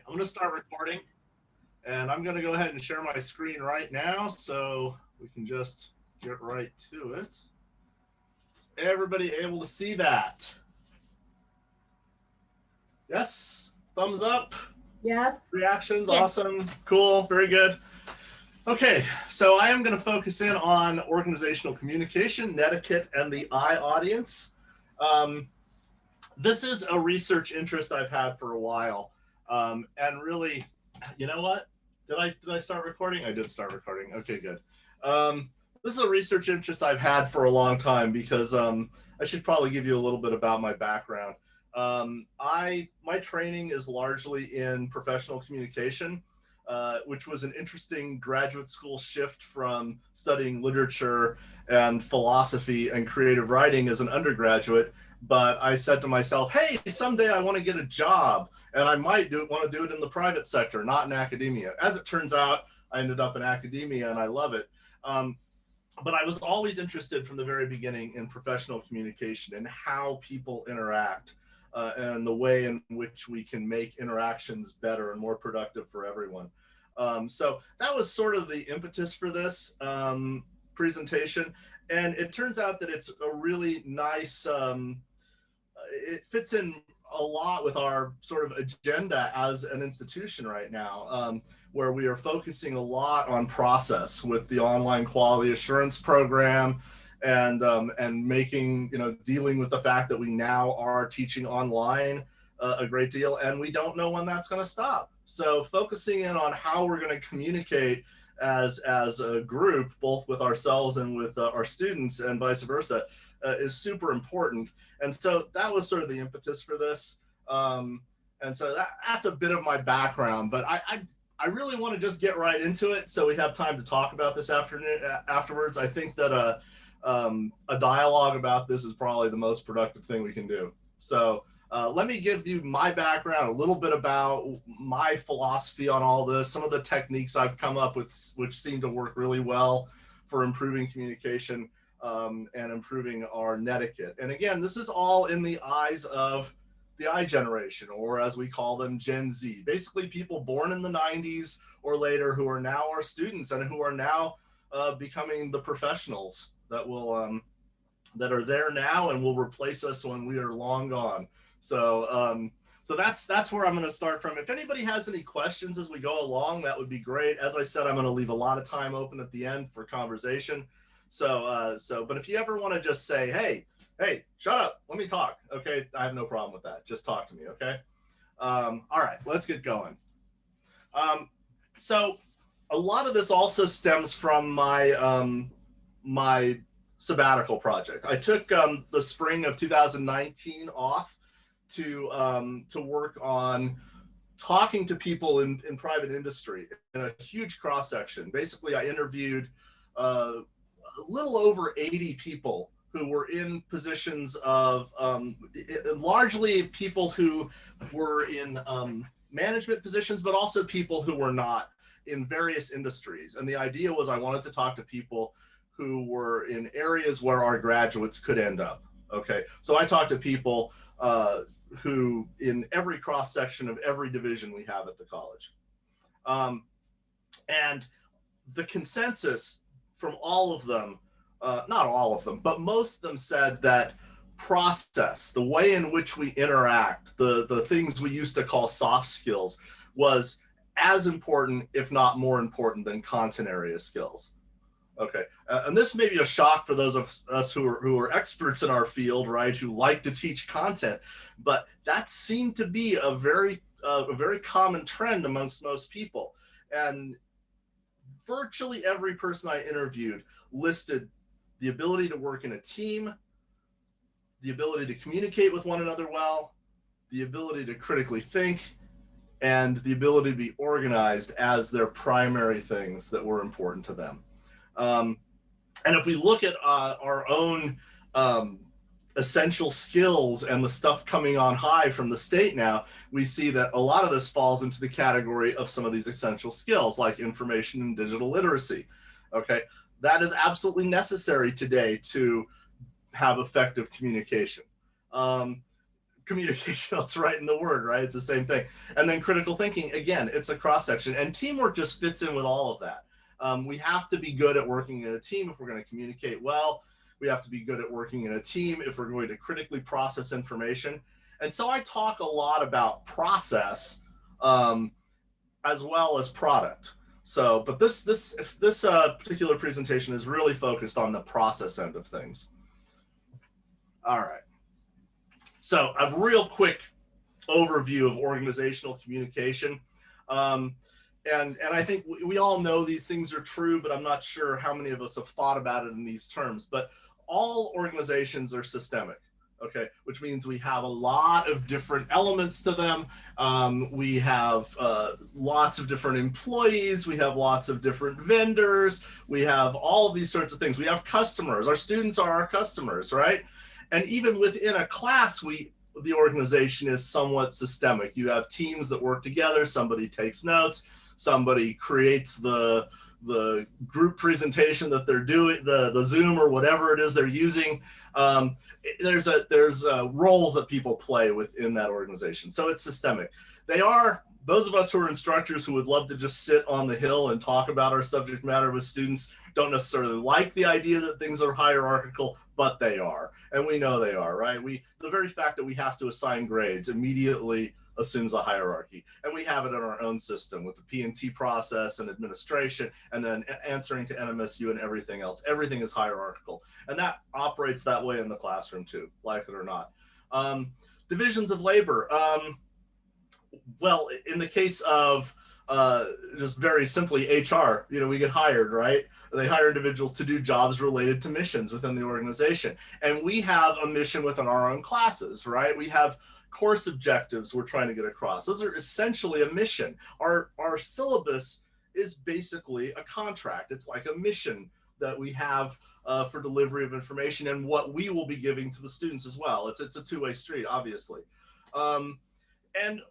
I'm going to start recording, and I'm going to go ahead and share my screen right now so we can just get right to it. Is everybody able to see that? Yes? Thumbs up? Yes. Reactions? Yes. Awesome. Cool. Very good. Okay, so I am going to focus in on organizational communication, Netiquette, and the iAudience. This is a research interest I've had for a while. And really, you know what? Did I start recording? I did start recording. Okay, good. This is a research interest I've had for a long time because I should probably give you a little bit about my background. My training is largely in professional communication, which was an interesting graduate school shift from studying literature and philosophy and creative writing as an undergraduate. But I said to myself, hey, someday I want to get a job, and I might want to do it in the private sector, not in academia. As it turns out, I ended up in academia, and I love it. But I was always interested from the very beginning in professional communication and how people interact and the way in which we can make interactions better and more productive for everyone. So that was sort of the impetus for this presentation. And it turns out that it's a really nice, it fits in a lot with our sort of agenda as an institution right now, where we are focusing a lot on process with the online quality assurance program and making, dealing with the fact that we now are teaching online a great deal, and we don't know when that's going to stop. So focusing in on how we're going to communicate as a group, both with ourselves and with our students and vice versa, is super important. And so that was sort of the impetus for this. And so that's a bit of my background, but I really want to just get right into it so we have time to talk about this afterwards. I think that a dialogue about this is probably the most productive thing we can do. So let me give you my background, a little bit about my philosophy on all this, some of the techniques I've come up with, which seem to work really well for improving communication and improving our netiquette. And again, this is all in the eyes of the I generation, or as we call them, Gen Z. Basically, people born in the 90s or later who are now our students and who are now becoming the professionals that will that are there now and will replace us when we are long gone. So so that's where I'm going to start from. If anybody has any questions as we go along, that would be great. As I said, I'm going to leave a lot of time open at the end for conversation. So but if you ever want to just say, hey, shut up, let me talk. Okay, I have no problem with that. Just talk to me, okay? All right, let's get going. So a lot of this also stems from my sabbatical project. I took the spring of 2019 off to work on talking to people in private industry in a huge cross section. Basically, I interviewed a little over 80 people who were in positions of largely people who were in management positions, but also people who were not, in various industries. And the idea was I wanted to talk to people who were in areas where our graduates could end up. Okay, so I talked to people who in every cross section of every division we have at the college. And the consensus from all of them, not all of them, but most of them said that process, the way in which we interact, the things we used to call soft skills, was as important, if not more important, than content area skills. Okay, and this may be a shock for those of us who are experts in our field, right, who like to teach content, but that seemed to be a very common trend amongst most people. And virtually every person I interviewed listed the ability to work in a team, the ability to communicate with one another well, the ability to critically think, and the ability to be organized as their primary things that were important to them. And if we look at our own essential skills and the stuff coming on high from the state now, we see that a lot of this falls into the category of some of these essential skills like information and digital literacy. Okay, that is absolutely necessary today to have effective communication. communication, it's right in the word, right? It's the same thing. And then critical thinking, again, it's a cross-section, and teamwork just fits in with all of that. We have to be good at working in a team if we're going to communicate well. We have to be good at working in a team if we're going to critically process information. And so I talk a lot about process as well as product. So, but this particular presentation is really focused on the process end of things. All right. So a real quick overview of organizational communication. And I think we all know these things are true, but I'm not sure how many of us have thought about it in these terms. But all organizations are systemic, okay? Which means we have a lot of different elements to them. We have lots of different employees. We have lots of different vendors. We have all of these sorts of things. We have customers. Our students are our customers, right? And even within a class, the organization is somewhat systemic. You have teams that work together. Somebody takes notes. Somebody creates the group presentation that they're doing, the Zoom or whatever it is they're using. There's roles that people play within that organization. So it's systemic. Those of us who are instructors who would love to just sit on the hill and talk about our subject matter with students don't necessarily like the idea that things are hierarchical, but they are. And we know they are, right? The very fact that we have to assign grades immediately assumes a hierarchy. And we have it in our own system with the P&T process and administration, and then answering to NMSU and everything else. Everything is hierarchical. And that operates that way in the classroom too, like it or not. Divisions of labor. Well, in the case of just very simply HR, we get hired, right? They hire individuals to do jobs related to missions within the organization. And we have a mission within our own classes, right? We have course objectives we're trying to get across. Those are essentially a mission. Our syllabus is basically a contract. It's like a mission that we have for delivery of information and what we will be giving to the students as well. It's a two-way street, obviously. And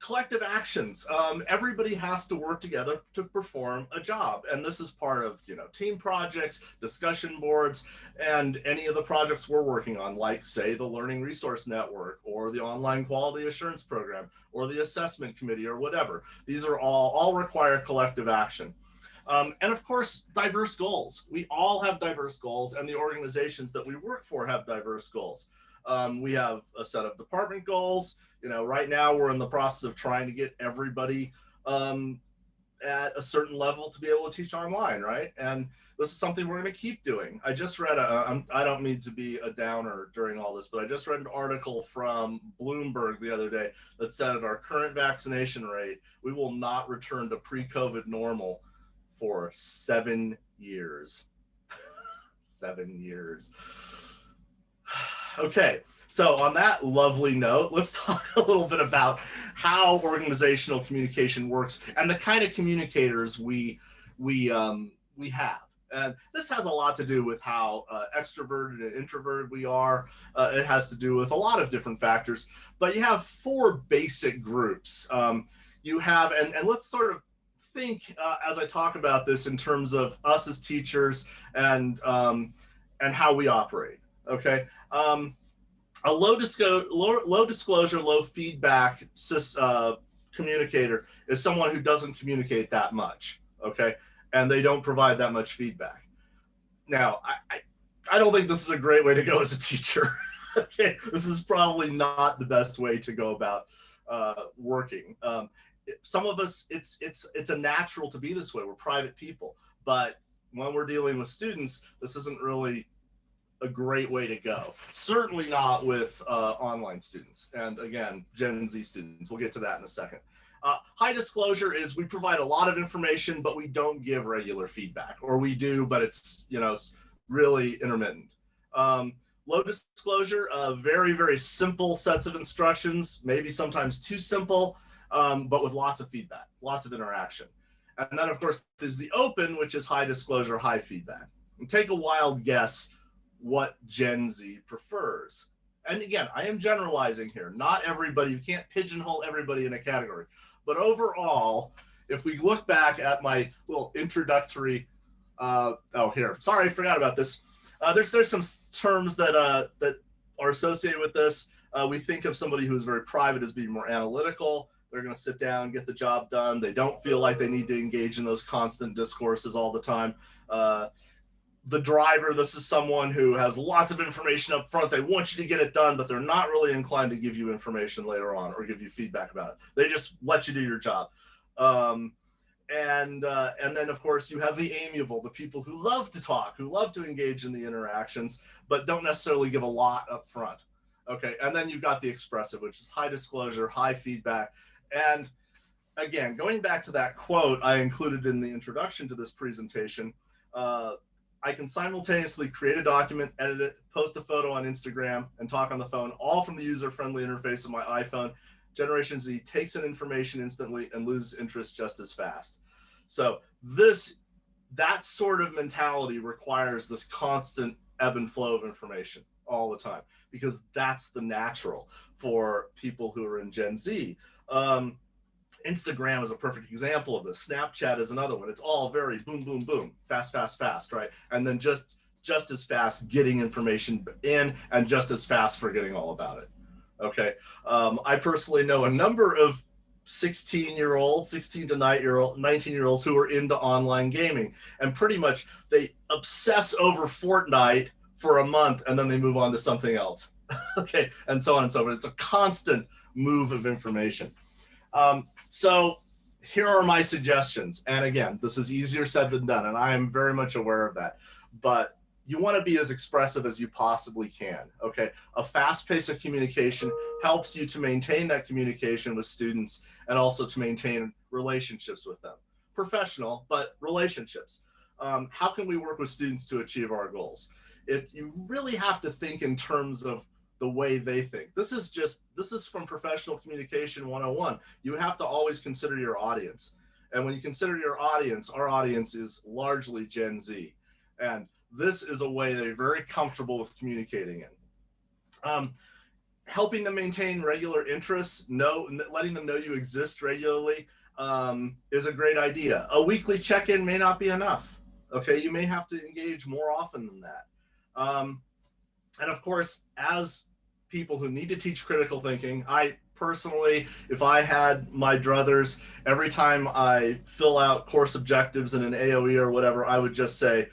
collective actions. Everybody has to work together to perform a job. And this is part of, team projects, discussion boards, and any of the projects we're working on, like say the Learning Resource Network or the Online Quality Assurance Program or the Assessment Committee or whatever. These are all require collective action. And of course, diverse goals. We all have diverse goals, and the organizations that we work for have diverse goals. We have a set of department goals. Right now we're in the process of trying to get everybody at a certain level to be able to teach online, right? And this is something we're going to keep doing. I just read, I don't mean to be a downer during all this, but I just read an article from Bloomberg the other day that said at our current vaccination rate, we will not return to pre-COVID normal for 7 years. 7 years. Okay. So on that lovely note, let's talk a little bit about how organizational communication works and the kind of communicators we have. And this has a lot to do with how extroverted and introverted we are. It has to do with a lot of different factors, but you have 4 basic groups. You have, and let's sort of think as I talk about this in terms of us as teachers and how we operate, okay? A low disclosure, low feedback communicator is someone who doesn't communicate that much, okay? And they don't provide that much feedback. Now, I don't think this is a great way to go as a teacher, okay? This is probably not the best way to go about working. Some of us, it's a natural to be this way. We're private people, but when we're dealing with students, this isn't really a great way to go. Certainly not with online students. And again, Gen Z students. We'll get to that in a second. High disclosure is we provide a lot of information, but we don't give regular feedback, or we do, but it's really intermittent. Low disclosure, very, very simple sets of instructions, maybe sometimes too simple, but with lots of feedback, lots of interaction. And then of course there's the open, which is high disclosure, high feedback. And take a wild guess what Gen Z prefers. And again, I am generalizing here. Not everybody, you can't pigeonhole everybody in a category. But overall, if we look back at my little introductory, here, sorry, I forgot about this. There's some terms that are associated with this. We think of somebody who's very private as being more analytical. They're going to sit down, get the job done. They don't feel like they need to engage in those constant discourses all the time. The driver, this is someone who has lots of information up front. They want you to get it done, but they're not really inclined to give you information later on or give you feedback about it. They just let you do your job. And then, of course, you have the amiable, the people who love to talk, who love to engage in the interactions, but don't necessarily give a lot up front. Okay, and then you've got the expressive, which is high disclosure, high feedback. And again, going back to that quote I included in the introduction to this presentation, I can simultaneously create a document, edit it, post a photo on Instagram, and talk on the phone, all from the user-friendly interface of my iPhone. Generation Z takes in information instantly and loses interest just as fast. So that sort of mentality requires this constant ebb and flow of information all the time, because that's the natural for people who are in Gen Z. Instagram is a perfect example of this. Snapchat is another one. It's all very boom, boom, boom, fast, fast, fast, right? And then just as fast getting information in and just as fast forgetting all about it. Okay. I personally know a number of 16 to 19-year-olds who are into online gaming, and pretty much they obsess over Fortnite for a month and then they move on to something else. Okay. And so on and so forth. It's a constant move of information. So here are my suggestions. And again, this is easier said than done, and I am very much aware of that. But you want to be as expressive as you possibly can, okay? A fast pace of communication helps you to maintain that communication with students and also to maintain relationships with them. Professional, but relationships. How can we work with students to achieve our goals? You really have to think in terms of the way they think. This is from Professional Communication 101. You have to always consider your audience. And when you consider your audience, our audience is largely Gen Z. And this is a way they're very comfortable with communicating in. Helping them maintain regular interests, letting them know you exist regularly is a great idea. A weekly check-in may not be enough. Okay, you may have to engage more often than that. And of course, as people who need to teach critical thinking, I personally, if I had my druthers, every time I fill out course objectives in an AOE or whatever, I would just say,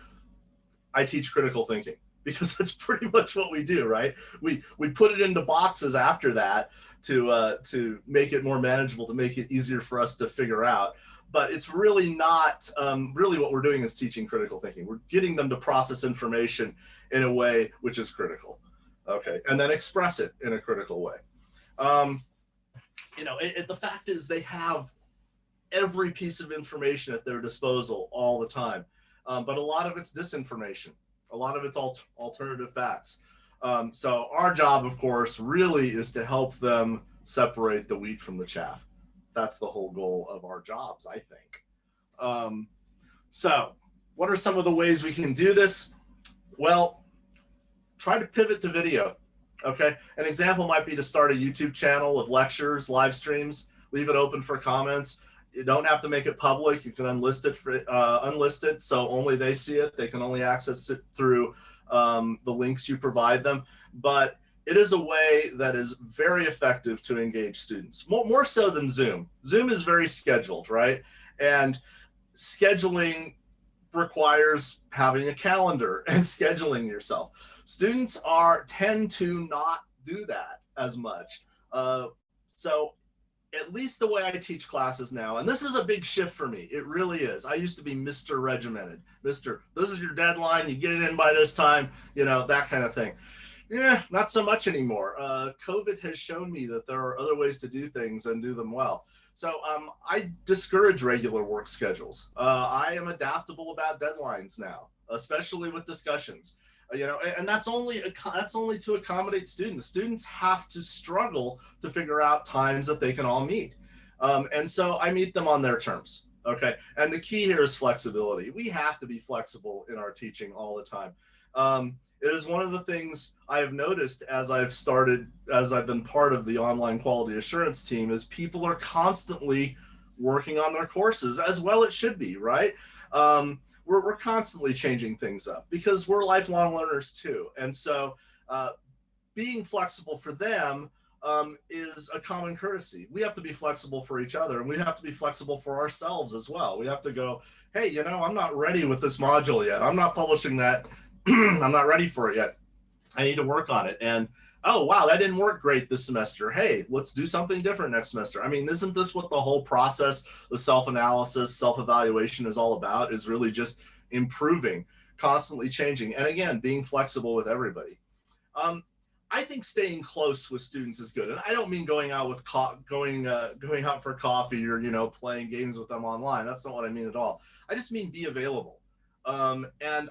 I teach critical thinking, because that's pretty much what we do, right? We put it into boxes after that to make it more manageable, to make it easier for us to figure out. But it's really not, really what we're doing is teaching critical thinking. We're getting them to process information in a way which is critical, okay? And then express it in a critical way. The fact is they have every piece of information at their disposal all the time. But a lot of it's disinformation. A lot of it's alternative facts. So our job, of course, really is to help them separate the wheat from the chaff. That's the whole goal of our jobs, I think. So what are some of the ways we can do this? Well, try to pivot to video, okay? An example might be to start a YouTube channel with lectures, live streams, leave it open for comments. You don't have to make it public. You can unlist it so only they see it. They can only access it through the links you provide them. But it is a way that is very effective to engage students, more so than Zoom. Zoom is very scheduled, right? And scheduling requires having a calendar and scheduling yourself. Students tend to not do that as much. So at least the way I teach classes now, and this is a big shift for me, it really is. I used to be Mr. Regimented. This is your deadline, you get it in by this time, that kind of thing. Yeah, not so much anymore. COVID has shown me that there are other ways to do things and do them well. So I discourage regular work schedules. I am adaptable about deadlines now, especially with discussions. And that's only to accommodate students. Students have to struggle to figure out times that they can all meet. And so I meet them on their terms, okay? And the key here is flexibility. We have to be flexible in our teaching all the time. It is one of the things I have noticed as I've been part of the online quality assurance team, is people are constantly working on their courses, as well it should be, right? We're constantly changing things up because we're lifelong learners too. And so being flexible for them is a common courtesy. We have to be flexible for each other, and we have to be flexible for ourselves as well. We have to go, hey, you know, I'm not ready with this module yet. I'm not publishing that. I'm not ready for it yet. I need to work on it. And oh, wow, that didn't work great this semester. Hey, let's do something different next semester. I mean, isn't this what the whole process, the self-analysis, self-evaluation is all about, is really just improving, constantly changing, and again, being flexible with everybody. I think staying close with students is good, and I don't mean going out with going out for coffee or, you know, playing games with them online. That's not what I mean at all. I just mean be available, and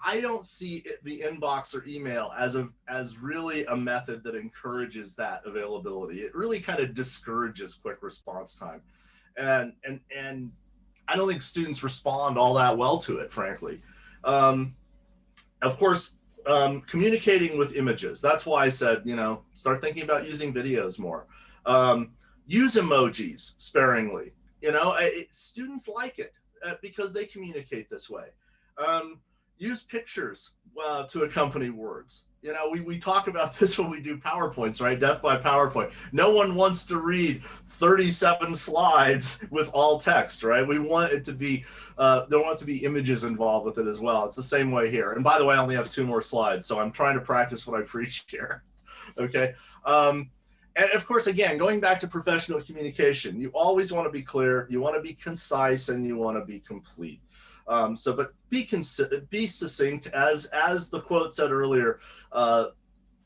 I don't see the inbox or email as really a method that encourages that availability. It really kind of discourages quick response time, and I don't think students respond all that well to it, frankly. Of course, communicating with images. That's why I said, you know, start thinking about using videos more. Use emojis sparingly. You know, students like it because they communicate this way. Use pictures to accompany words. You know, we talk about this when we do PowerPoints, right? Death by PowerPoint. No one wants to read 37 slides with all text, right? We want it to be, there want to be images involved with it as well. It's the same way here. And by the way, I only have 2 more slides, so I'm trying to practice what I preach here, okay? And of course, again, going back to professional communication, you always want to be clear, you want to be concise, and you want to be complete. But be succinct, as the quote said earlier.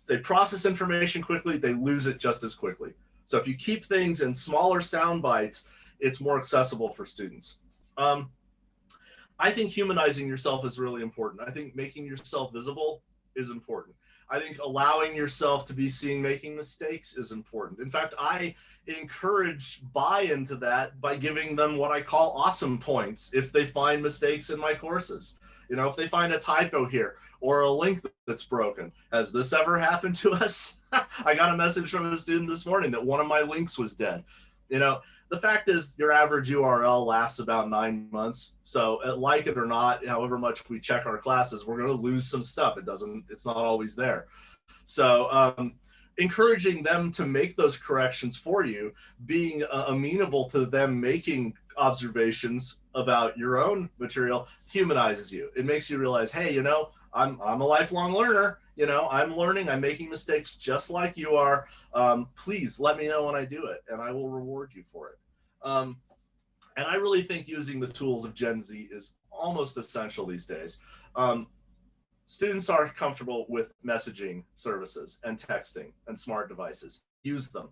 They process information quickly, they lose it just as quickly. So if you keep things in smaller sound bites, it's more accessible for students. I think humanizing yourself is really important. I think making yourself visible is important. I think allowing yourself to be seen making mistakes is important. In fact, I encourage buy-in to that by giving them what I call awesome points if they find mistakes in my courses. You know, if they find a typo here or a link that's broken. Has this ever happened to us? I got a message from a student this morning that one of my links was dead. You know, the fact is your average URL lasts about 9 months. So like it or not, however much we check our classes, we're going to lose some stuff. It's not always there. So encouraging them to make those corrections for you, being amenable to them making observations about your own material humanizes you. It makes you realize, hey, you know, I'm a lifelong learner. You know, I'm learning, I'm making mistakes just like you are. Please let me know when I do it and I will reward you for it. And I really think using the tools of Gen Z is almost essential these days. Students are comfortable with messaging services and texting and smart devices. Use them,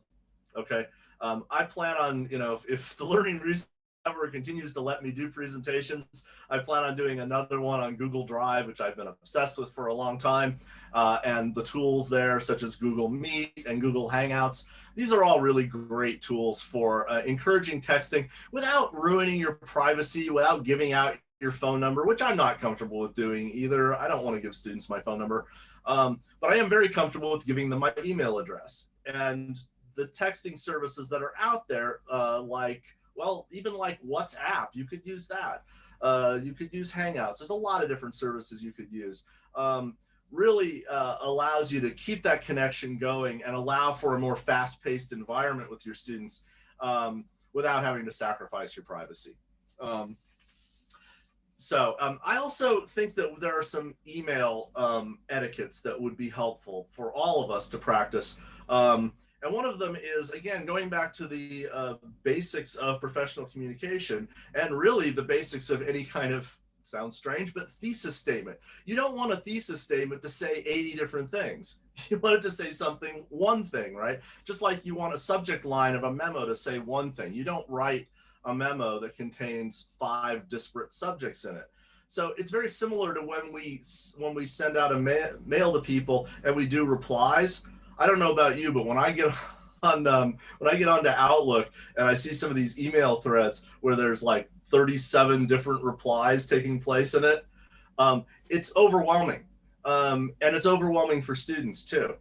okay? I plan on, you know, if the Learning Resource Network continues to let me do presentations, I plan on doing another one on Google Drive, which I've been obsessed with for a long time. And the tools there, such as Google Meet and Google Hangouts, these are all really great tools for encouraging texting without ruining your privacy, without giving out your phone number, which I'm not comfortable with doing either. I don't want to give students my phone number, but I am very comfortable with giving them my email address. And the texting services that are out there, even like WhatsApp, you could use that. You could use Hangouts. There's a lot of different services you could use. Really allows you to keep that connection going and allow for a more fast-paced environment with your students without having to sacrifice your privacy. I also think that there are some email etiquettes that would be helpful for all of us to practice. And one of them is, again, going back to the basics of professional communication and really the basics of any kind of, sounds strange, but thesis statement. You don't want a thesis statement to say 80 different things. You want it to say one thing, right? Just like you want a subject line of a memo to say one thing. You don't write a memo that contains 5 disparate subjects in it. So it's very similar to when we send out a mail to people and we do replies. I don't know about you, but when I get onto Outlook and I see some of these email threads where there's like 37 different replies taking place in it, it's overwhelming, and it's overwhelming for students too.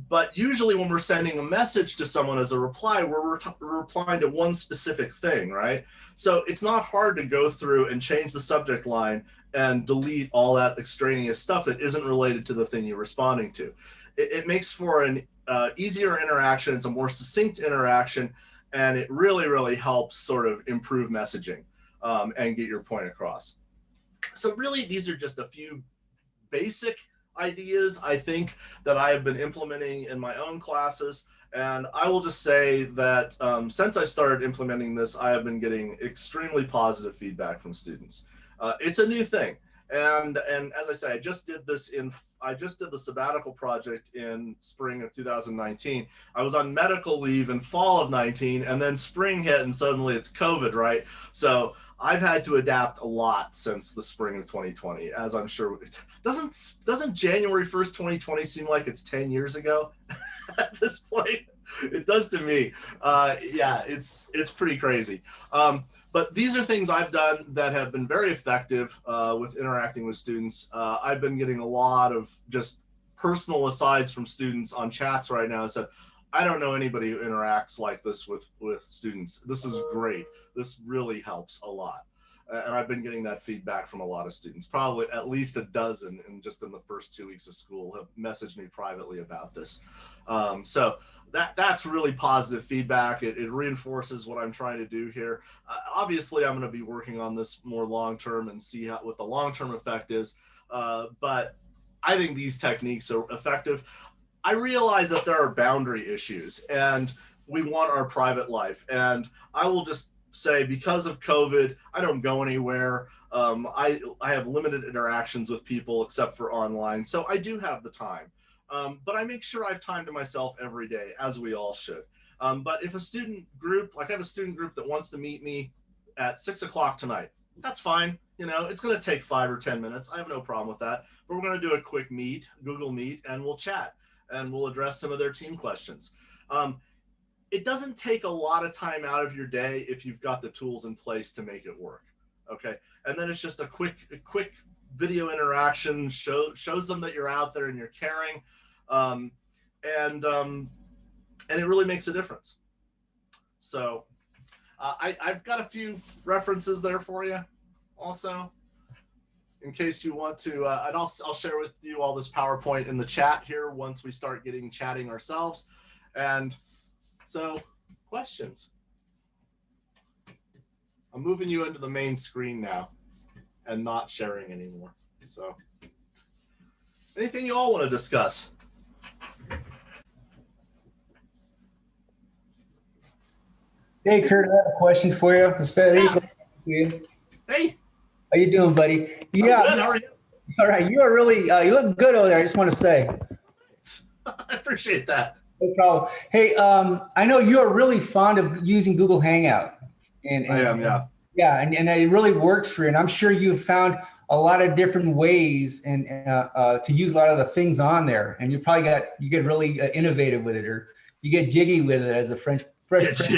But usually when we're sending a message to someone as a reply, we're replying to one specific thing, right? So it's not hard to go through and change the subject line and delete all that extraneous stuff that isn't related to the thing you're responding to. It makes for an easier interaction. It's a more succinct interaction, and it really, really helps sort of improve messaging and get your point across. So really, these are just a few basic ideas, I think, that I have been implementing in my own classes. And I will just say that since I started implementing this, I have been getting extremely positive feedback from students. It's a new thing. And as I say, I just did the sabbatical project in spring of 2019. I was on medical leave in fall of 19, and then spring hit and suddenly it's COVID, right? So I've had to adapt a lot since the spring of 2020, as I'm sure. Doesn't January 1st, 2020 seem like it's 10 years ago at this point? It does to me. Yeah, it's pretty crazy. But these are things I've done that have been very effective with interacting with students. I've been getting a lot of just personal asides from students on chats right now and said, I don't know anybody who interacts like this with students. This is great. This really helps a lot. And I've been getting that feedback from a lot of students, probably at least a dozen in the first 2 weeks of school have messaged me privately about this. So that's really positive feedback. It reinforces what I'm trying to do here. Obviously, I'm going to be working on this more long-term and see what the long-term effect is. But I think these techniques are effective. I realize that there are boundary issues and we want our private life. And I will just say, because of COVID, I don't go anywhere. I have limited interactions with people except for online. So I do have the time. But I make sure I have time to myself every day, as we all should. But if a student group, like I have a student group that wants to meet me at 6 o'clock tonight, that's fine. You know, it's going to take 5 or 10 minutes. I have no problem with that. But we're going to do a quick meet, Google Meet, and we'll chat and we'll address some of their team questions. It doesn't take a lot of time out of your day if you've got the tools in place to make it work. Okay. And then it's just a quick video interaction, shows them that you're out there and you're caring. And it really makes a difference. So I've got a few references there for you also, in case you want to, and I'll share with you all this PowerPoint in the chat here once we start chatting ourselves. And so, questions. I'm moving you into the main screen now and not sharing anymore. So, anything you all want to discuss? Hey, Kurt, I have a question for you. It's Federico. Yeah. Hey. How you doing, buddy? Yeah. I'm good. How are you? All right. You are really, you look good over there. I just want to say. I appreciate that. No problem. Hey, I know you are really fond of using Google Hangout. And I am, yeah. Yeah, and it really works for you. And I'm sure you've found a lot of different ways and to use a lot of the things on there. And you get really innovative with it, or you get jiggy with it, as the French Prince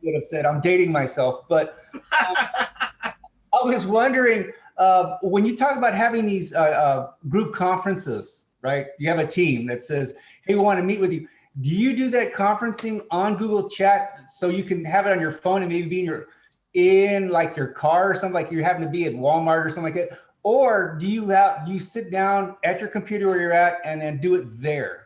would have said. I'm dating myself, but I was wondering, when you talk about having these group conferences, right? You have a team that says, hey, we want to meet with you. Do you do that conferencing on Google Chat so you can have it on your phone and maybe be in like your car or something, like you're having to be at Walmart or something like that? Or do you sit down at your computer where you're at and then do it there?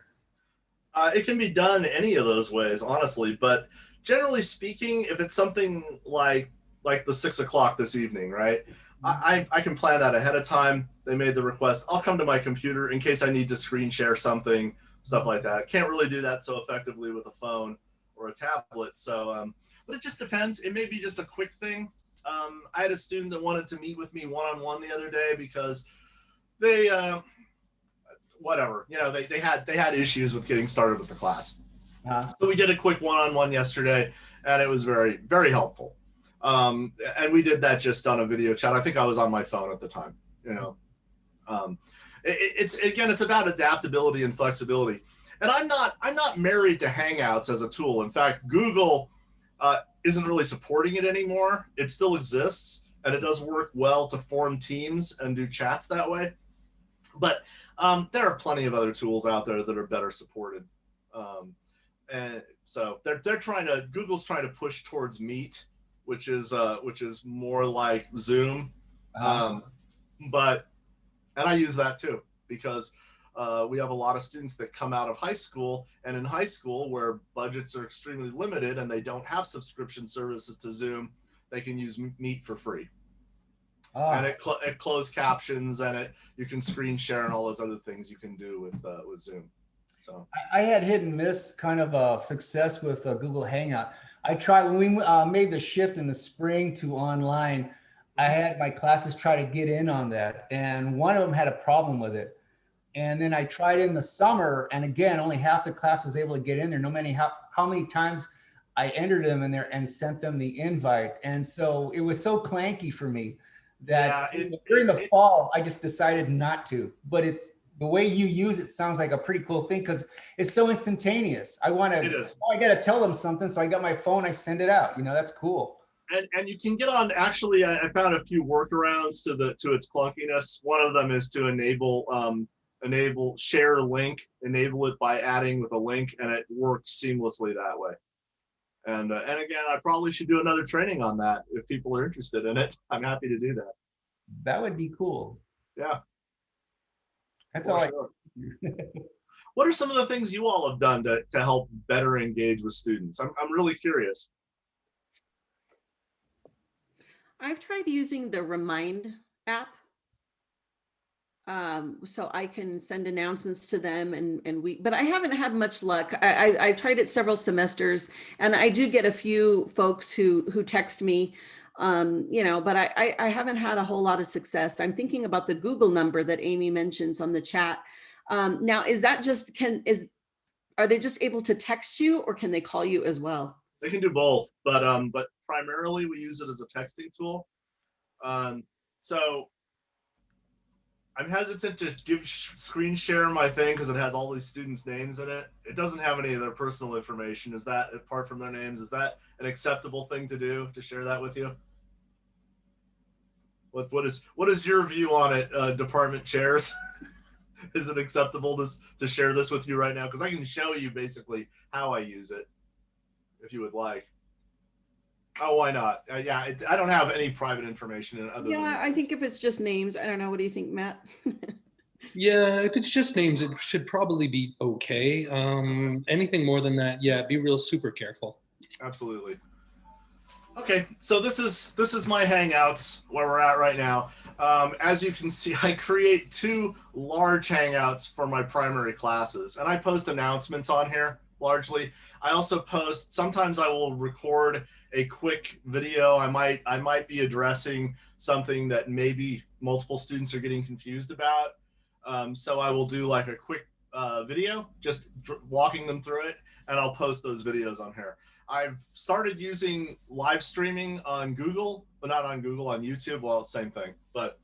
It can be done any of those ways, honestly. But generally speaking, if it's something like the 6 o'clock this evening, right? I can plan that ahead of time. They made the request. I'll come to my computer in case I need to screen share something, stuff like that. Can't really do that so effectively with a phone or a tablet. So, but it just depends. It may be just a quick thing. I had a student that wanted to meet with me one-on-one the other day because they, whatever, you know, they had issues with getting started with the class. So we did a quick one-on-one yesterday, and it was very, very helpful. And we did that just on a video chat. I think I was on my phone at the time, you know. It's about adaptability and flexibility. And I'm not married to Hangouts as a tool. In fact, Google isn't really supporting it anymore. It still exists, and it does work well to form teams and do chats that way. But there are plenty of other tools out there that are better supported. And so Google's trying to push towards Meet, which is more like Zoom. Uh, But and I use that too because we have a lot of students that come out of high school, and in high school where budgets are extremely limited and they don't have subscription services to Zoom, they can use Meet for free. And it closed captions, and you can screen share and all those other things you can do with Zoom. So I had hit and miss kind of success with Google Hangout. I tried when we made the shift in the spring to online. I had my classes try to get in on that, and one of them had a problem with it. And then I tried in the summer, and again, only half the class was able to get in there, no matter how many times I entered them in there and sent them the invite. And so it was so clanky for me that during the fall, I just decided not to. But it's the way you use it sounds like a pretty cool thing because it's so instantaneous. I got to tell them something. So I got my phone, I send it out. That's cool. And you can get on, actually, I found a few workarounds to its clunkiness. One of them is to enable share link, enable it by adding with a link, and it works seamlessly that way. And again, I probably should do another training on that if people are interested in it. I'm happy to do that. That would be cool. Yeah. That's all. Sure. What are some of the things you all have done to help better engage with students? I'm really curious. I've tried using the Remind app. So I can send announcements to them but I haven't had much luck. I tried it several semesters, and I do get a few folks who text me, but I haven't had a whole lot of success. I'm thinking about the Google number that Amy mentions on the chat. Now, is that just, are they just able to text you, or can they call you as well? They can do both, but primarily we use it as a texting tool. So I'm hesitant to screen share my thing because it has all these students' names in it. It doesn't have any of their personal information. Is that, apart from their names, is that an acceptable thing to do, to share that with you? What is your view on it, department chairs? Is it acceptable to share this with you right now? Because I can show you basically how I use it, if you would like. Oh, why not? Yeah, I don't have any private information in other. Yeah, I think if it's just names, I don't know. What do you think, Matt? Yeah, if it's just names, it should probably be okay. Anything more than that, yeah, be real super careful. Absolutely. Okay, so this is my Hangouts where we're at right now. As you can see, I create 2 large Hangouts for my primary classes, and I post announcements on here largely. I also post, sometimes I will record a quick video. I might be addressing something that maybe multiple students are getting confused about. So I will do like a quick video, just walking them through it, and I'll post those videos on here. I've started using live streaming on Google, but not on Google, on YouTube. Well, same thing, but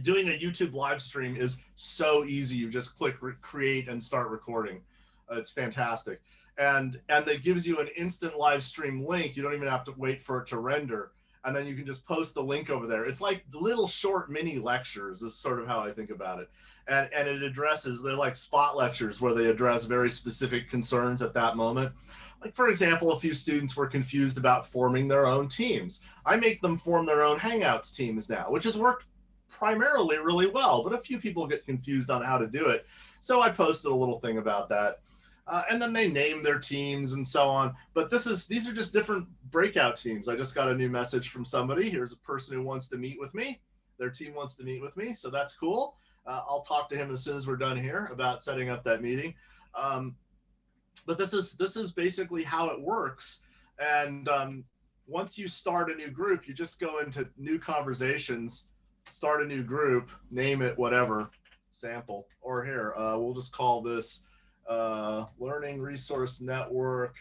doing a YouTube live stream is so easy. You just click create and start recording. It's fantastic. And it gives you an instant live stream link. You don't even have to wait for it to render. And then you can just post the link over there. It's like little short mini lectures is sort of how I think about it. And it addresses, they're like spot lectures where they address very specific concerns at that moment. Like, for example, a few students were confused about forming their own teams. I make them form their own Hangouts teams now, which has worked primarily really well, but a few people get confused on how to do it. So I posted a little thing about that. And then they name their teams and so on. But these are just different breakout teams. I just got a new message from somebody. Here's a person who wants to meet with me. Their team wants to meet with me, so that's cool. I'll talk to him as soon as we're done here about setting up that meeting. But this is basically how it works. And once you start a new group, you just go into new conversations, start a new group, name it whatever, sample, or here, we'll just call this Learning Resource Network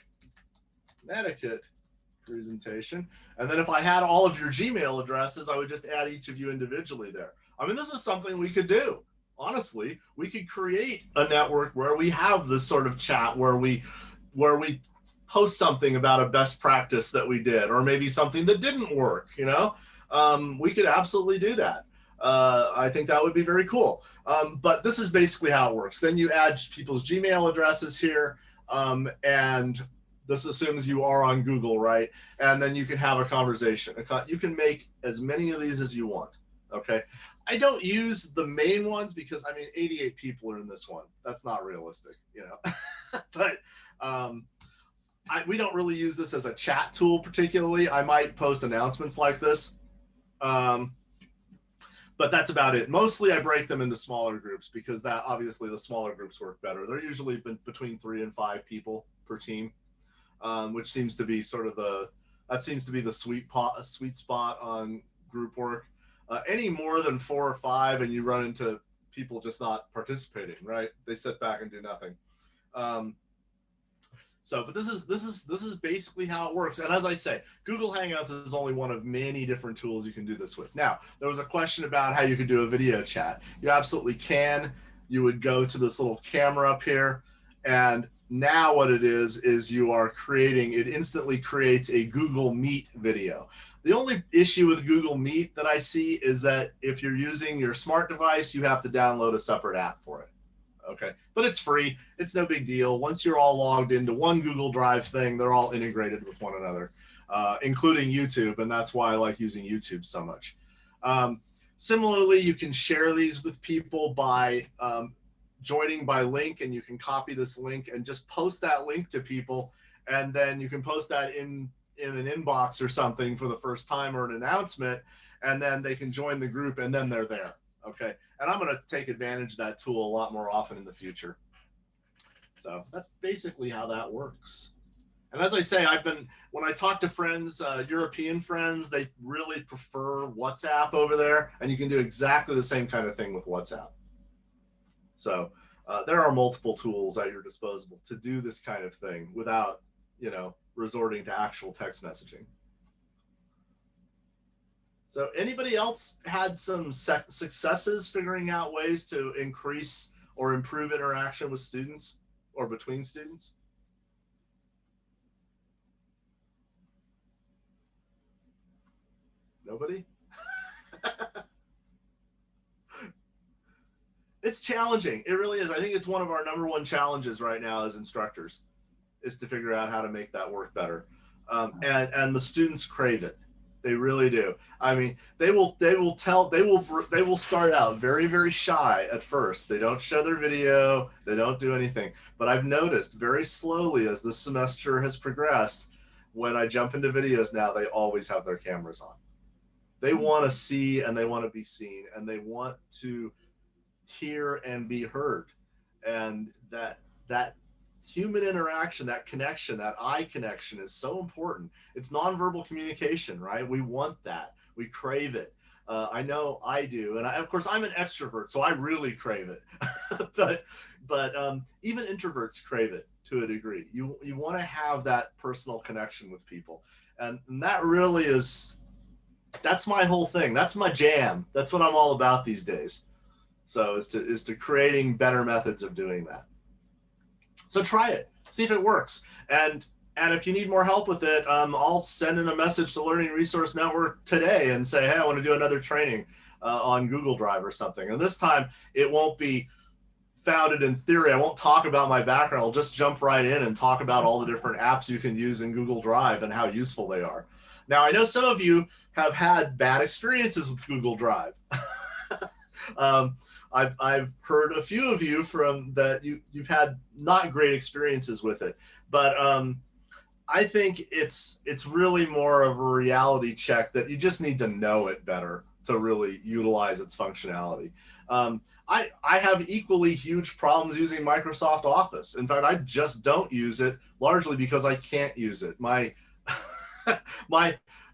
Netiquette presentation. And then if I had all of your Gmail addresses, I would just add each of you individually there. I mean, this is something we could do. Honestly, we could create a network where we have this sort of chat where we post something about a best practice that we did, or maybe something that didn't work, you know? We could absolutely do that. I think that would be very cool. But this is basically how it works. Then you add people's Gmail addresses here, and this assumes you are on Google, right? And then you can have a conversation. You can make as many of these as you want, okay? I don't use the main ones because, I mean, 88 people are in this one. That's not realistic, you know? But we don't really use this as a chat tool particularly. I might post announcements like this. But that's about it. Mostly I break them into smaller groups because that obviously the smaller groups work better. They're usually between 3 and 5 people per team, which seems to be sort of the sweet spot on group work. Any more than 4 or 5 and you run into people just not participating, right? They sit back and do nothing. But this is basically how it works. And as I say, Google Hangouts is only one of many different tools you can do this with. Now, there was a question about how you could do a video chat. You absolutely can. You would go to this little camera up here, and now what it is you are creating, it instantly creates a Google Meet video. The only issue with Google Meet that I see is that if you're using your smart device, you have to download a separate app for it. Okay, but it's free. It's no big deal. Once you're all logged into one Google Drive thing, they're all integrated with one another, including YouTube, and that's why I like using YouTube so much. Similarly, you can share these with people by joining by link, and you can copy this link and just post that link to people, and then you can post that in an inbox or something for the first time or an announcement, and then they can join the group, and then they're there. Okay, and I'm going to take advantage of that tool a lot more often in the future. So that's basically how that works. And as I say, when I talk to friends, European friends, they really prefer WhatsApp over there, and you can do exactly the same kind of thing with WhatsApp. So there are multiple tools at your disposal to do this kind of thing without, you know, resorting to actual text messaging. So anybody else had some successes figuring out ways to increase or improve interaction with students or between students? Nobody? It's challenging. It really is. I think it's one of our #1 challenges right now as instructors is to figure out how to make that work better. And the students crave it. They really do. I mean, they will start out very, very shy at first. They don't show their video. They don't do anything. But I've noticed very slowly as this semester has progressed, when I jump into videos now, they always have their cameras on. They want to see and they want to be seen and they want to hear and be heard. And that human interaction, that connection, that eye connection is so important. It's nonverbal communication, right? We want that. We crave it. I know I do. And of course, I'm an extrovert, so I really crave it. but even introverts crave it to a degree. You want to have that personal connection with people. And that really that's my whole thing. That's my jam. That's what I'm all about these days. So is to creating better methods of doing that. So try it, see if it works. And if you need more help with it, I'll send in a message to Learning Resource Network today and say, hey, I want to do another training on Google Drive or something. And this time it won't be founded in theory. I won't talk about my background. I'll just jump right in and talk about all the different apps you can use in Google Drive and how useful they are. Now, I know some of you have had bad experiences with Google Drive. I've heard a few of you from that you've had not great experiences with it, but I think it's really more of a reality check that you just need to know it better to really utilize its functionality. I have equally huge problems using Microsoft Office. In fact, I just don't use it largely because I can't use it.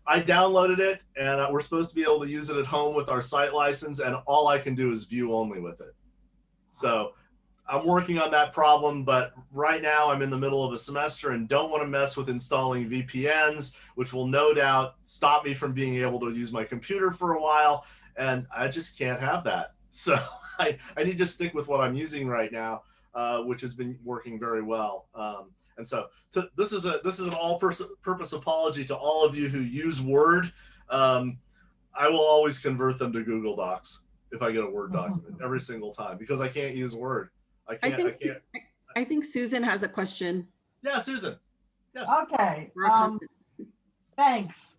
I downloaded it and we're supposed to be able to use it at home with our site license, and all I can do is view only with it. So I'm working on that problem, but right now I'm in the middle of a semester and don't want to mess with installing VPNs, which will no doubt stop me from being able to use my computer for a while. And I just can't have that. So I need to stick with what I'm using right now, which has been working very well. And so this is an all-purpose apology to all of you who use Word. I will always convert them to Google Docs if I get a Word document every single time, because I can't use Word. I can't. I think Susan has a question. Yeah, Susan. Yes. Okay. Or a comment. Thanks.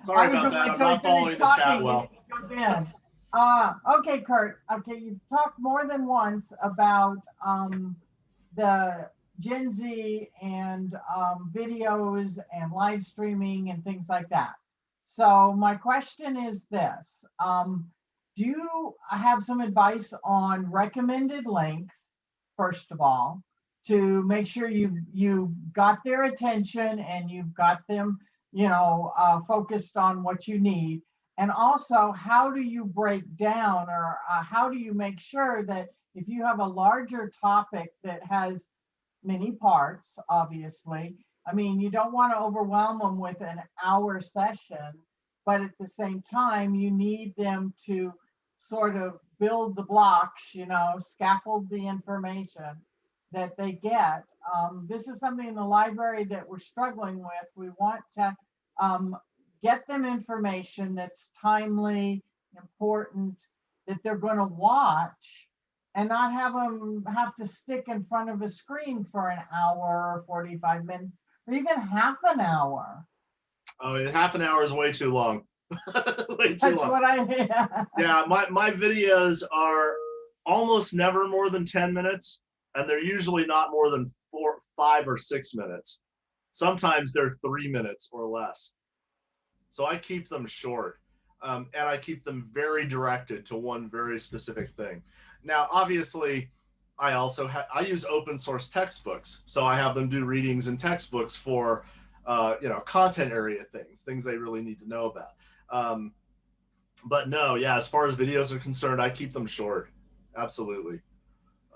Sorry about that. I'm not following the chat well. Okay, Kurt. Okay, you've talked more than once about the Gen Z and videos and live streaming and things like that. So my question is this. Do you have some advice on recommended length, first of all, to make sure you've got their attention and you've got them, focused on what you need? And also, how do you break down, or how do you make sure that if you have a larger topic that has many parts, obviously, I mean, you don't want to overwhelm them with an hour session, but at the same time, you need them to sort of build the blocks, scaffold the information that they get. This is something in the library that we're struggling with. We want to get them information that's timely, important, that they're going to watch, and not have them have to stick in front of a screen for an hour or 45 minutes or even half an hour. Oh, half an hour is way too long. Way too That's long. what Yeah, my videos are almost never more than 10 minutes, and they're usually not more than 4, 5, or 6 minutes. Sometimes they're 3 minutes or less. So I keep them short, and I keep them very directed to one very specific thing. Now, obviously, I also I use open source textbooks, so I have them do readings in textbooks for content area things they really need to know about. But no, yeah, as far as videos are concerned, I keep them short. Absolutely.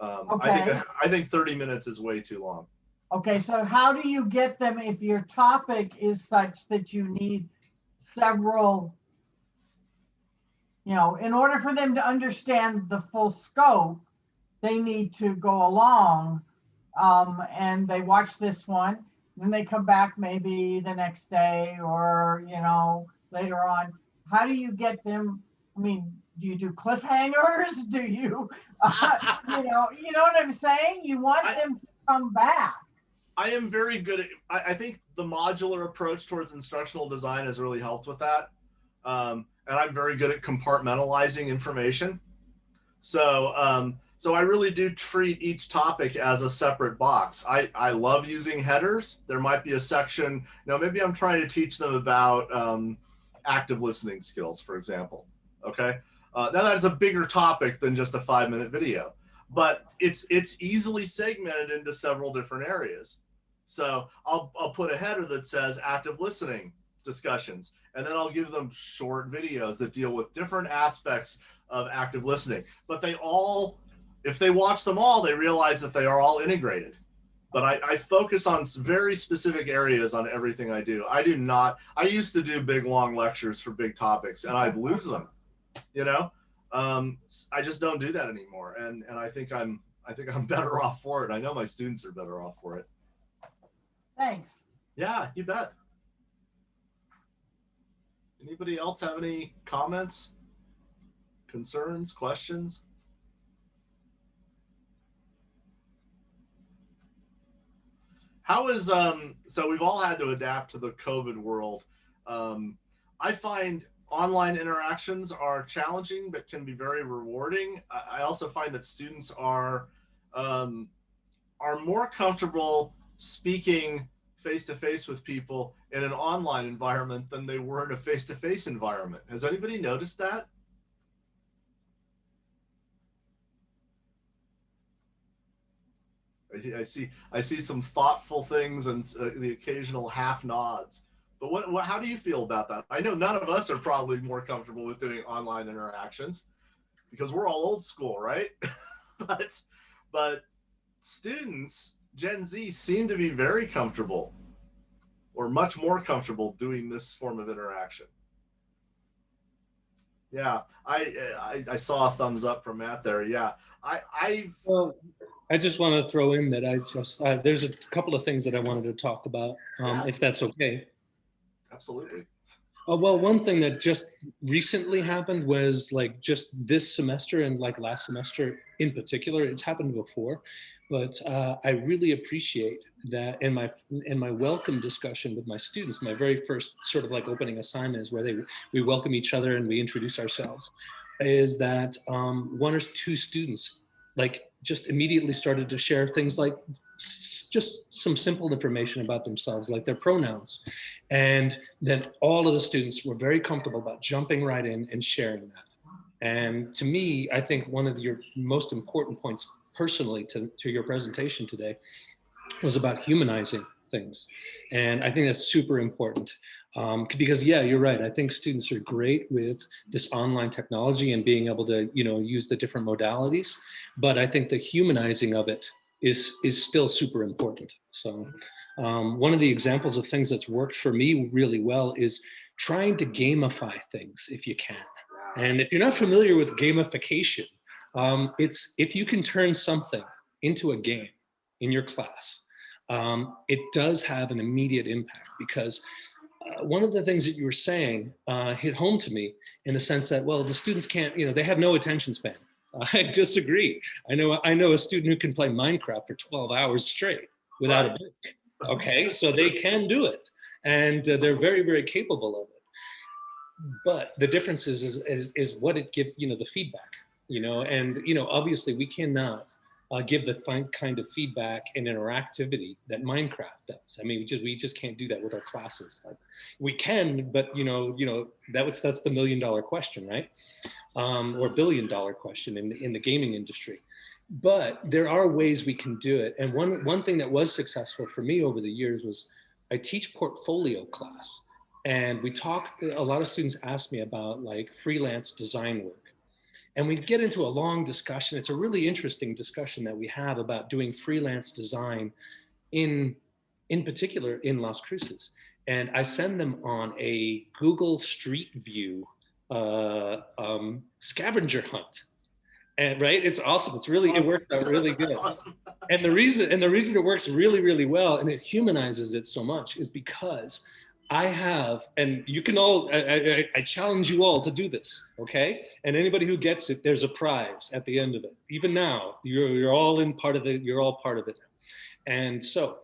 Okay. I think 30 minutes is way too long. Okay, so how do you get them if your topic is such that you need several, in order for them to understand the full scope, they need to go along, and they watch this one, then they come back maybe the next day or, later on. How do you get them? I mean, do you do cliffhangers? Do you, you know what I'm saying? You want them to come back. I am very good at, I think the modular approach towards instructional design has really helped with that. And I'm very good at compartmentalizing information. So, so I really do treat each topic as a separate box. I love using headers. There might be a section, maybe I'm trying to teach them about active listening skills, for example. Okay. Now that's a bigger topic than just a 5-minute video, but it's easily segmented into several different areas. So I'll put a header that says active listening discussions, and then I'll give them short videos that deal with different aspects of active listening. But they all, if they watch them all, they realize that they are all integrated. But I focus on very specific areas on everything I do. I used to do big, long lectures for big topics, and I'd lose them, I just don't do that anymore. And I think I'm better off for it. I know my students are better off for it. Thanks. Yeah, you bet. Anybody else have any comments, concerns, questions? How is, so we've all had to adapt to the COVID world. I find online interactions are challenging, but can be very rewarding. I also find that students are more comfortable speaking face-to-face with people in an online environment than they were in a face-to-face environment. Has anybody noticed that? I see some thoughtful things and the occasional half nods. But how do you feel about that? I know none of us are probably more comfortable with doing online interactions because we're all old school, right? but students, Gen Z, seem to be very comfortable, or much more comfortable, doing this form of interaction. Yeah, I saw a thumbs up from Matt there. Yeah, Well, I just want to throw in that there's a couple of things that I wanted to talk about, if that's okay. Absolutely. Well, one thing that just recently happened was like just this semester and like last semester in particular. It's happened before, but I really appreciate that in my welcome discussion with my students. My very first sort of like opening assignment is where we welcome each other and we introduce ourselves. Is that one or two students like just immediately started to share things like just some simple information about themselves, like their pronouns. And then all of the students were very comfortable about jumping right in and sharing that. And to me, I think one of your most important points personally to your presentation today was about humanizing things. And I think that's super important because yeah, you're right. I think students are great with this online technology and being able to, you know, use the different modalities. But I think the humanizing of it is still super important. So one of the examples of things that's worked for me really well is trying to gamify things if you can. And if you're not familiar with gamification, it's if you can turn something into a game in your class, it does have an immediate impact because one of the things that you were saying hit home to me in the sense that, well, the students can't, you know, they have no attention span. I disagree. I know a student who can play Minecraft for 12 hours straight without a break. Okay, so they can do it, and they're very, very capable of it. But the difference is what it gives, you know, the feedback, you know, and you know, obviously we cannot give the kind of feedback and interactivity that Minecraft does. I mean, we just can't do that with our classes. Like, we can, but you know, that's the $1 million question, right? Or $1 billion question in the gaming industry. But there are ways we can do it. And one thing that was successful for me over the years was I teach portfolio class. And a lot of students ask me about like freelance design work. And we get into a long discussion. It's a really interesting discussion that we have about doing freelance design in particular in Las Cruces. And I send them on a Google Street View scavenger hunt. And right, it's awesome. It's really, awesome. It works out really good. Awesome. And the reason it works really, really well and it humanizes it so much is because I have, and you can all, I challenge you all to do this, okay? And anybody who gets it, there's a prize at the end of it. Even now, you're all part of it now. And so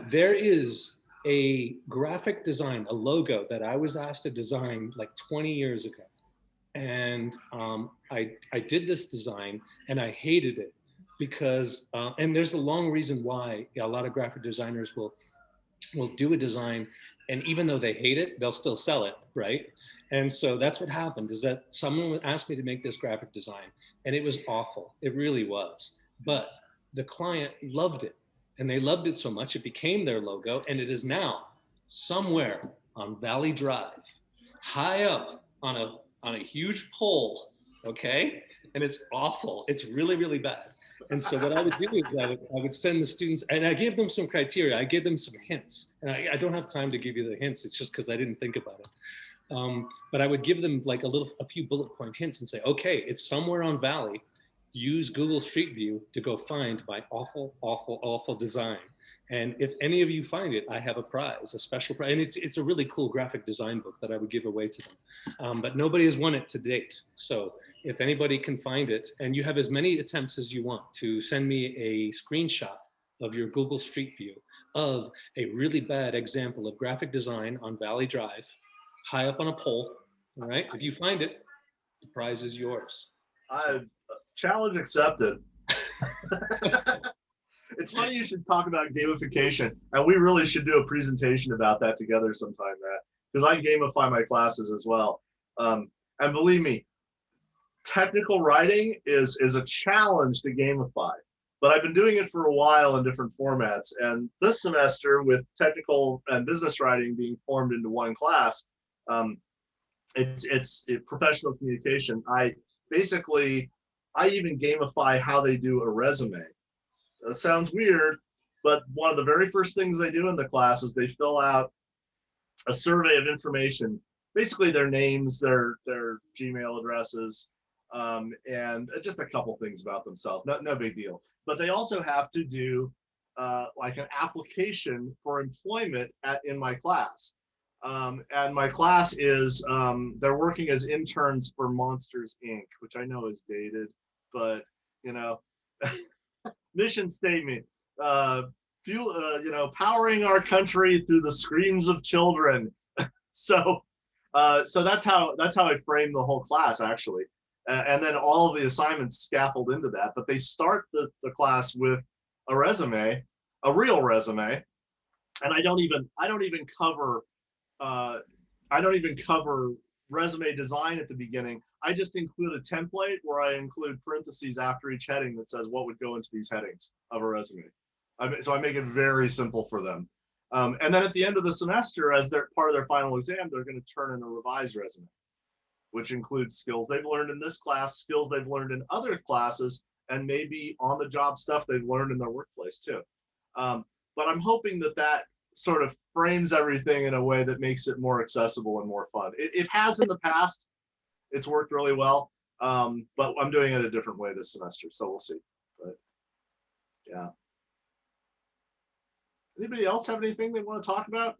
there is a graphic design, a logo that I was asked to design like 20 years ago. And I did this design and I hated it because, and there's a long reason why a lot of graphic designers will do a design, and even though they hate it, they'll still sell it, right? And so that's what happened, is that someone asked me to make this graphic design, and it was awful. It really was. But the client loved it, and they loved it so much, it became their logo, and it is now somewhere on Valley Drive, high up on a huge pole, okay? And it's awful. It's really, really bad. And so what I would do is I would send the students, and I gave them some criteria. I gave them some hints. And I don't have time to give you the hints. It's just because I didn't think about it. But I would give them like a few bullet point hints and say, okay, it's somewhere on Valley. Use Google Street View to go find my awful, awful, awful design. And if any of you find it, I have a prize, a special prize. And it's a really cool graphic design book that I would give away to them. But nobody has won it to date. So if anybody can find it, and you have as many attempts as you want to send me a screenshot of your Google Street View of a really bad example of graphic design on Valley Drive, high up on a pole, all right? If you find it, the prize is yours. Challenge accepted. It's funny you should talk about gamification, and we really should do a presentation about that together sometime, Matt, because I gamify my classes as well. And believe me, technical writing is a challenge to gamify, but I've been doing it for a while in different formats. And this semester, with technical and business writing being formed into one class, it's professional communication. I even gamify how they do a resume. That sounds weird, but one of the very first things they do in the class is they fill out a survey of information, basically their names, their Gmail addresses, and just a couple things about themselves. No big deal. But they also have to do like an application for employment in my class. And my class is, they're working as interns for Monsters, Inc., which I know is dated, but, you know, mission statement, powering our country through the screams of children. So, so that's how I frame the whole class, actually. And then all of the assignments scaffold into that, but they start the class with a resume, a real resume. And I don't even cover, I don't even cover resume design at the beginning. I just include a template where I include parentheses after each heading that says what would go into these headings of a resume. So I make it very simple for them. And then at the end of the semester, as they're part of their final exam, they're going to turn in a revised resume, which includes skills they've learned in this class, skills they've learned in other classes, and maybe on-the-job stuff they've learned in their workplace too. But I'm hoping that that sort of frames everything in a way that makes it more accessible and more fun. It has in the past. It's worked really well, but I'm doing it a different way this semester, so we'll see. But yeah. Anybody else have anything they want to talk about?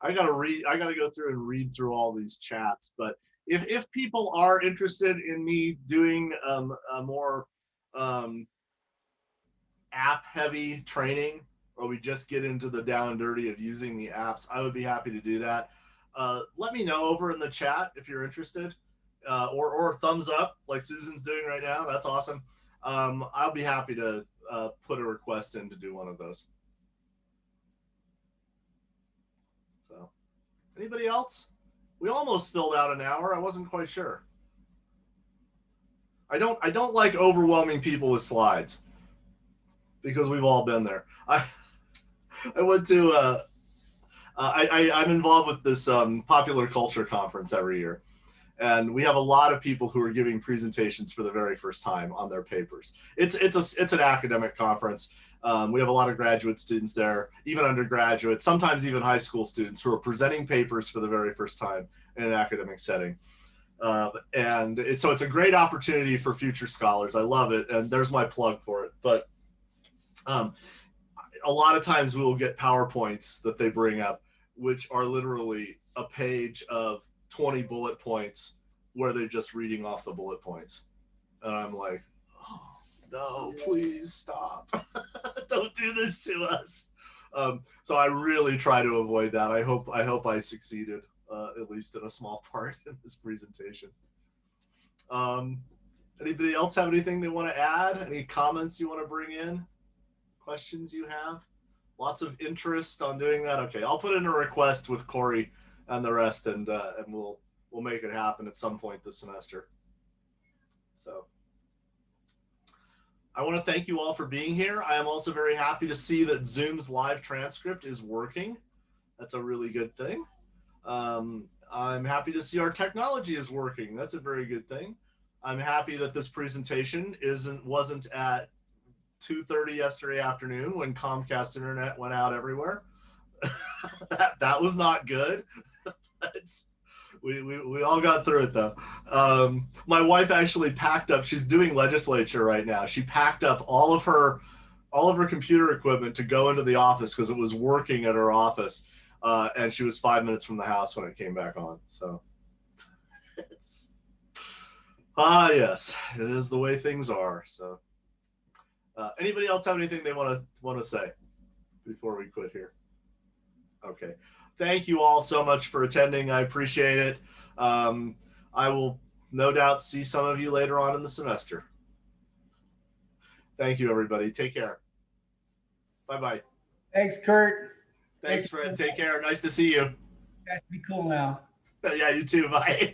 I gotta go through and read through all these chats, but if people are interested in me doing a more app heavy training, or we just get into the down and dirty of using the apps, I would be happy to do that. Let me know over in the chat if you're interested, or thumbs up like Susan's doing right now. That's awesome. I'll be happy to put a request in to do one of those. So, anybody else? We almost filled out an hour. I wasn't quite sure. I don't like overwhelming people with slides, because we've all been there. I went to I'm involved with this popular culture conference every year, and we have a lot of people who are giving presentations for the very first time on their papers. It's an academic conference. We have a lot of graduate students there, even undergraduate, sometimes even high school students who are presenting papers for the very first time in an academic setting. And so it's a great opportunity for future scholars. I love it, and there's my plug for it. But a lot of times we will get PowerPoints that they bring up, which are literally a page of 20 bullet points where they're just reading off the bullet points. And I'm like, oh, no, please stop. Don't do this to us. So I really try to avoid that. I hope I succeeded, at least in a small part in this presentation. Anybody else have anything they want to add? Any comments you want to bring in? Questions you have? Lots of interest on doing that. Okay, I'll put in a request with Corey and the rest, and we'll make it happen at some point this semester. So I want to thank you all for being here. I am also very happy to see that Zoom's live transcript is working. That's a really good thing. I'm happy to see our technology is working. That's a very good thing. I'm happy that this presentation wasn't at 2:30 yesterday afternoon when Comcast internet went out everywhere. that was not good. We all got through it though. My wife actually packed up. She's doing legislature right now. She packed up all of her computer equipment to go into the office because it was working at her office, and she was 5 minutes from the house when it came back on. So, yes, it is the way things are. So. Anybody else have anything they want to say before we quit here? Okay. Thank you all so much for attending. I appreciate it. I will no doubt see some of you later on in the semester. Thank you, everybody. Take care. Bye-bye. Thanks, Kurt. Thanks, Fred. Take care. Nice to see you. Guys, be cool now. Yeah, you too. Bye.